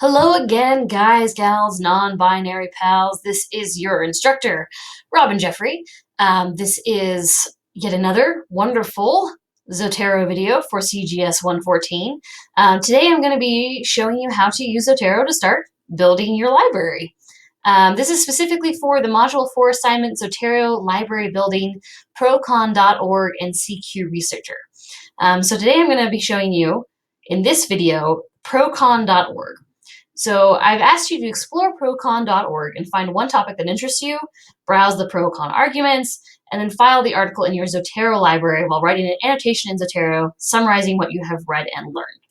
Hello again, guys, gals, non-binary pals. This is your instructor, Robin Jeffrey. This is yet another wonderful Zotero video for CGS 114. Today I'm going to be showing you how to use Zotero to start building your library. This is specifically for the Module 4 assignment, Zotero Library Building, Procon.org, and CQ Researcher. So today I'm going to be showing you, in this video, Procon.org. So I've asked you to explore procon.org and find one topic that interests you, browse the procon arguments, and then file the article in your Zotero library while writing an annotation in Zotero summarizing what you have read and learned.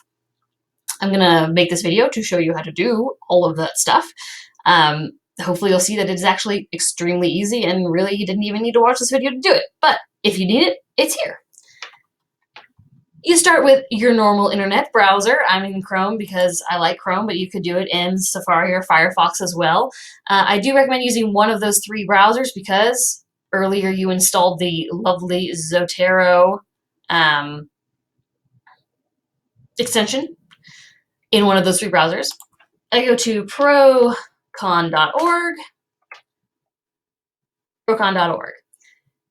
I'm going to make this video to show you how to do all of that stuff. Hopefully you'll see that it's actually extremely easy and really you didn't even need to watch this video to do it. But if you need it, it's here. You start with your normal internet browser. I'm in Chrome because I like Chrome, but you could do it in Safari or Firefox as well. I do recommend using one of those three browsers because earlier you installed the lovely Zotero extension in one of those three browsers. I go to procon.org.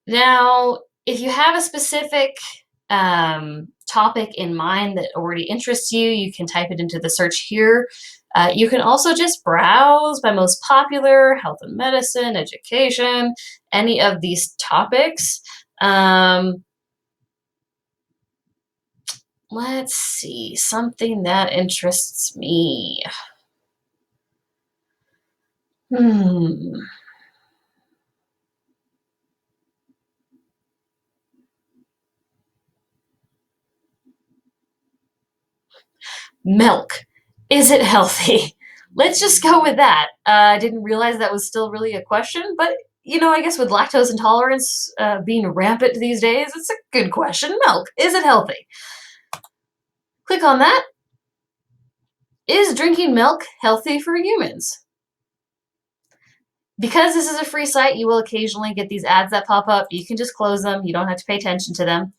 Now, if you have a specific topic in mind that already interests you, you can type it into the search here. You can also just browse by most popular, health and medicine, education, any of these topics. Let's see, something that interests me. Milk. Is it healthy? Let's just go with that. I didn't realize that was still really a question, but you know, I guess with lactose intolerance being rampant these days, it's a good question. Milk. Is it healthy? Click on that. Is drinking milk healthy for humans? Because this is a free site, you will occasionally get these ads that pop up. You can just close them. You don't have to pay attention to them.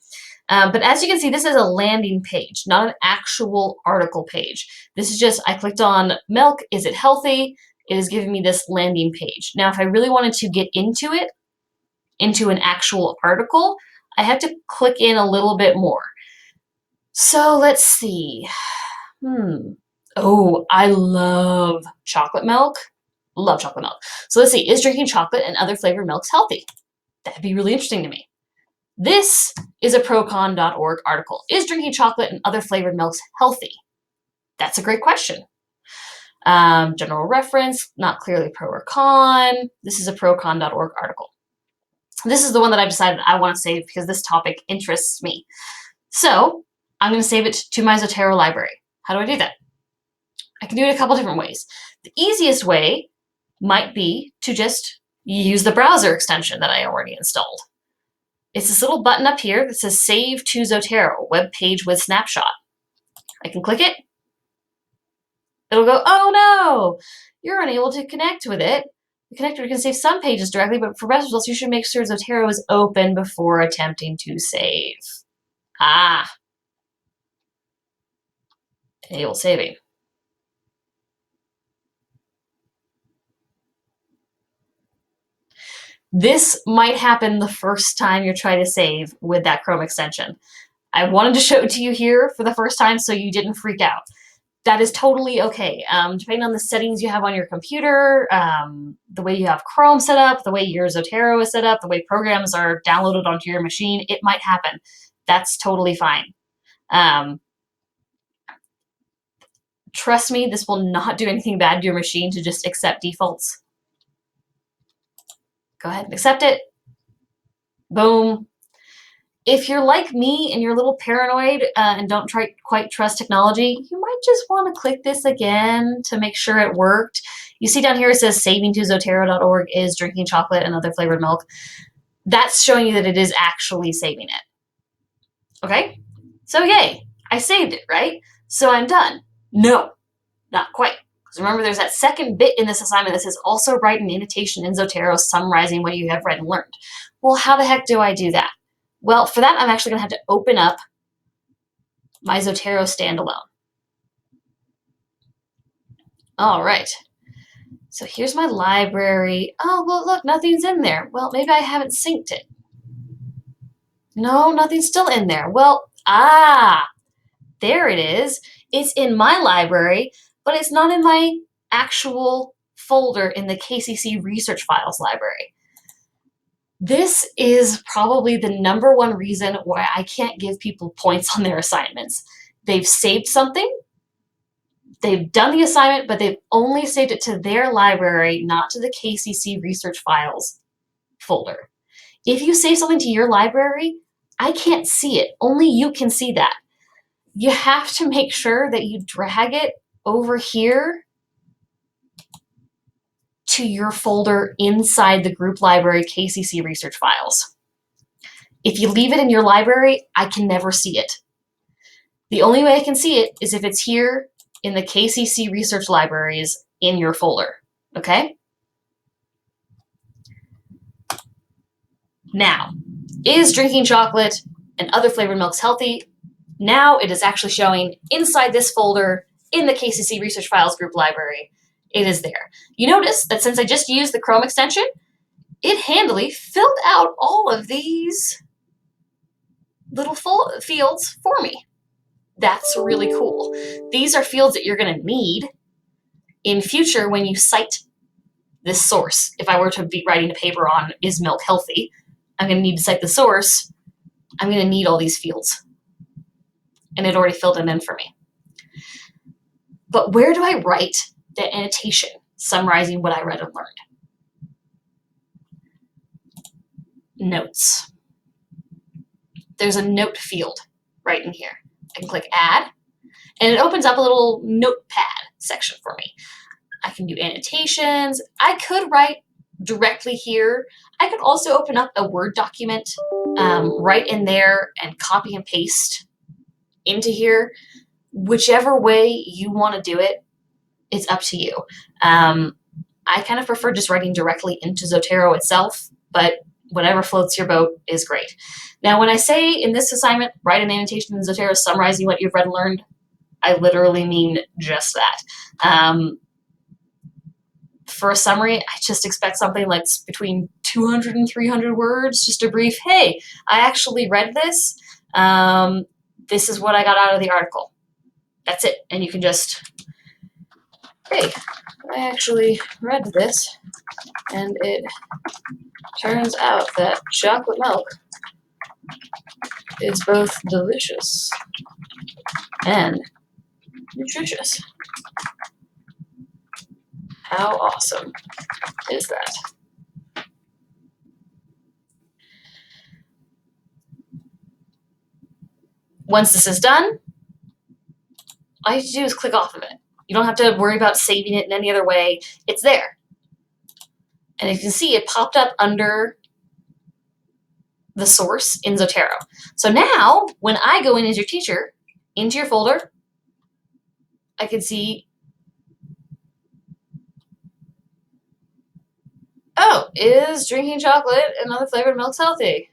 But as you can see, this is a landing page, not an actual article page. This is just, I clicked on milk, is it healthy? It is giving me this landing page. Now, if I really wanted to get into it, into an actual article, I have to click in a little bit more. So let's see. Oh, I love chocolate milk. Love chocolate milk. So let's see, is drinking chocolate and other flavored milks healthy? That'd be really interesting to me. This is a procon.org article. Is drinking chocolate and other flavored milks healthy? That's a great question. General reference, not clearly pro or con. This is a procon.org article. This is the one that I've decided I want to save because this topic interests me. So I'm going to save it to my Zotero library. How do I do that? I can do it a couple different ways. The easiest way might be to just use the browser extension that I already installed. It's this little button up here that says Save to Zotero, web page with snapshot. I can click it. It'll go, oh no, you're unable to connect with it. The connector can save some pages directly, but for best results, you should make sure Zotero is open before attempting to save. Enable saving. This might happen the first time you're trying to save with that Chrome extension. I wanted to show it to you here for the first time so you didn't freak out. That is totally okay. Depending on the settings you have on your computer, the way you have Chrome set up, the way your Zotero is set up, the way programs are downloaded onto your machine, it might happen. That's totally fine. Trust me, this will not do anything bad to your machine to just accept defaults. Go ahead and accept it. Boom. If you're like me and you're a little paranoid and don't quite trust technology, you might just want to click this again to make sure it worked. You see down here it says saving to Zotero.org is drinking chocolate and other flavored milk. That's showing you that it is actually saving it. Okay? So yay, I saved it, right? So I'm done. No, not quite. Because remember, there's that second bit in this assignment that says also write an annotation in Zotero summarizing what you have read and learned. Well, how the heck do I do that? Well, for that, I'm actually going to have to open up my Zotero standalone. All right. So here's my library. Oh, well, look, nothing's in there. Well, maybe I haven't synced it. No, nothing's still in there. Well, there it is. It's in my library, but it's not in my actual folder in the KCC Research Files library. This is probably the #1 reason why I can't give people points on their assignments. They've saved something, they've done the assignment, but they've only saved it to their library, not to the KCC Research Files folder. If you save something to your library, I can't see it. Only you can see that. You have to make sure that you drag it over here to your folder inside the group library KCC Research Files. If you leave it in your library, I can never see it. The only way I can see it is if it's here in the KCC Research Libraries in your folder, okay? Now, is drinking chocolate and other flavored milks healthy? Now it is actually showing inside this folder in the KCC Research Files group library. It is there. You notice that since I just used the Chrome extension, it handily filled out all of these little fields for me. That's really cool. These are fields that you're going to need in future when you cite this source. If I were to be writing a paper on is milk healthy, I'm going to need to cite the source. I'm going to need all these fields. And it already filled them in for me. But where do I write the annotation summarizing what I read and learned? Notes. There's a note field right in here. I can click add, and it opens up a little notepad section for me. I can do annotations. I could write directly here. I could also open up a Word document right in there and copy and paste into here. Whichever way you want to do it, it's up to you. I kind of prefer just writing directly into Zotero itself, but whatever floats your boat is great. Now, when I say in this assignment, write an annotation in Zotero summarizing what you've read and learned, I literally mean just that. For a summary, I just expect something like between 200 and 300 words, just a brief, hey, I actually read this. This is what I got out of the article. That's it. And you can just, hey, I actually read this, and it turns out that chocolate milk is both delicious and nutritious. How awesome is that? Once this is done, all you have to do is click off of it. You don't have to worry about saving it in any other way. It's there. And you can see it popped up under the source in Zotero. So now, when I go in as your teacher, into your folder, I can see, oh, is drinking chocolate and other flavored milks healthy?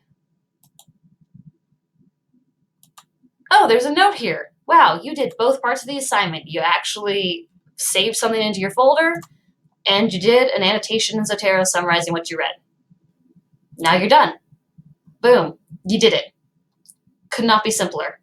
Oh, there's a note here. Wow, you did both parts of the assignment. You actually saved something into your folder, and you did an annotation in Zotero summarizing what you read. Now you're done. Boom, you did it. Could not be simpler.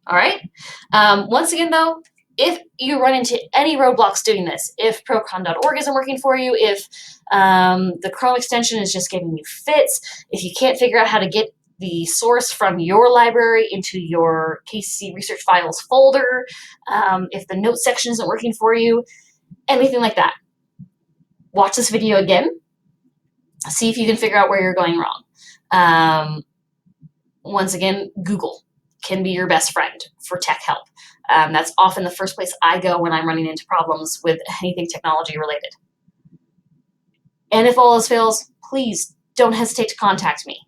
All right? Once again, though, if you run into any roadblocks doing this, if procon.org isn't working for you, if the Chrome extension is just giving you fits, if you can't figure out how to get the source from your library into your KCC Research Files folder, if the notes section isn't working for you, anything like that, watch this video again. See if you can figure out where you're going wrong. Once again, Google can be your best friend for tech help. That's often the first place I go when I'm running into problems with anything technology related. And if all else fails, please don't hesitate to contact me.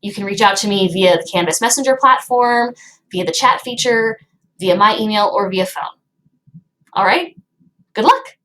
You can reach out to me via the Canvas Messenger platform, via the chat feature, via my email, or via phone. All right? Good luck.